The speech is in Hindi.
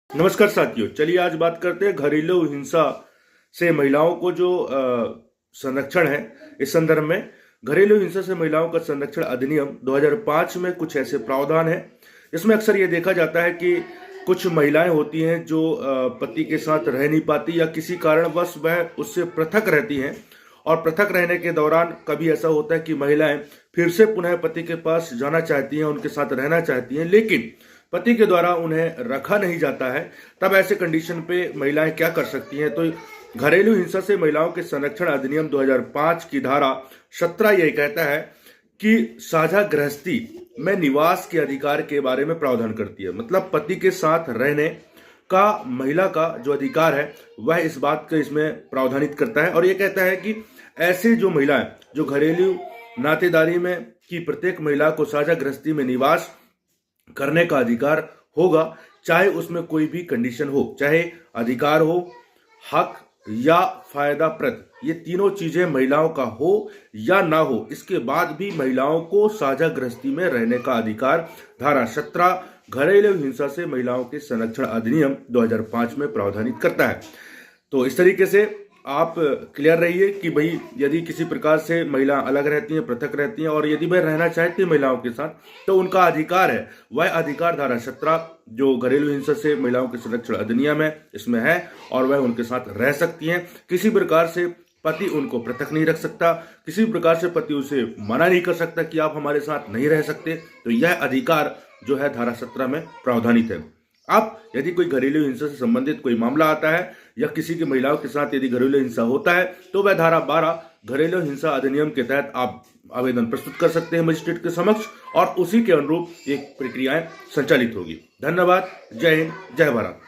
नमस्कार साथियों, चलिए आज बात करते हैं घरेलू हिंसा से महिलाओं को जो संरक्षण है। इस संदर्भ में घरेलू हिंसा से महिलाओं का संरक्षण अधिनियम 2005 में कुछ ऐसे प्रावधान है। इसमें अक्सर ये देखा जाता है कि कुछ महिलाएं होती हैं जो पति के साथ रह नहीं पाती या किसी कारणवश वह उससे पृथक रहती हैं, और पृथक रहने के दौरान कभी ऐसा होता है कि महिलाएं फिर से पुनः पति के पास जाना चाहती हैं, उनके साथ रहना चाहती हैं, लेकिन पति के द्वारा उन्हें रखा नहीं जाता है। तब ऐसे कंडीशन पे महिलाएं क्या कर सकती हैं? तो घरेलू हिंसा से महिलाओं के संरक्षण अधिनियम 2005 की धारा 17 यह कहता है कि साझा गृहस्थी में निवास के अधिकार के बारे में प्रावधान करती है। मतलब पति के साथ रहने का महिला का जो अधिकार है वह इस बात को इसमें प्रावधानित करता है, और यह कहता है कि ऐसे जो महिलाएं जो घरेलू नातेदारी में की प्रत्येक महिला को साझा गृहस्थी में निवास करने का अधिकार होगा, चाहे उसमें कोई भी कंडीशन हो, चाहे अधिकार हो, हक या फायदाप्रद, ये तीनों चीजें महिलाओं का हो या ना हो, इसके बाद भी महिलाओं को साझा गृहस्थी में रहने का अधिकार धारा 17 घरेलू हिंसा से महिलाओं के संरक्षण अधिनियम 2005 में प्रावधानित करता है। तो इस तरीके से आप क्लियर रहिए कि भाई यदि किसी प्रकार से महिला अलग रहती हैं, पृथक रहती हैं, और यदि वह रहना चाहती है महिलाओं के साथ, तो उनका अधिकार है, वह अधिकार धारा 17 जो घरेलू हिंसा से महिलाओं के संरक्षण अधिनियम है इसमें है, और वह उनके साथ रह सकती हैं। किसी प्रकार से पति उनको पृथक नहीं रख सकता, किसी प्रकार से पति उसे मना नहीं कर सकता कि आप हमारे साथ नहीं रह सकते। तो यह अधिकार जो है धारा 17 में प्रावधानित है। अब यदि कोई घरेलू हिंसा से संबंधित कोई मामला आता है या किसी की महिलाओं के साथ यदि घरेलू हिंसा होता है, तो वह धारा 12 घरेलू हिंसा अधिनियम के तहत आप आवेदन प्रस्तुत कर सकते हैं मजिस्ट्रेट के समक्ष, और उसी के अनुरूप एक प्रक्रियाएं संचालित होगी। धन्यवाद। जय हिंद, जय भारत।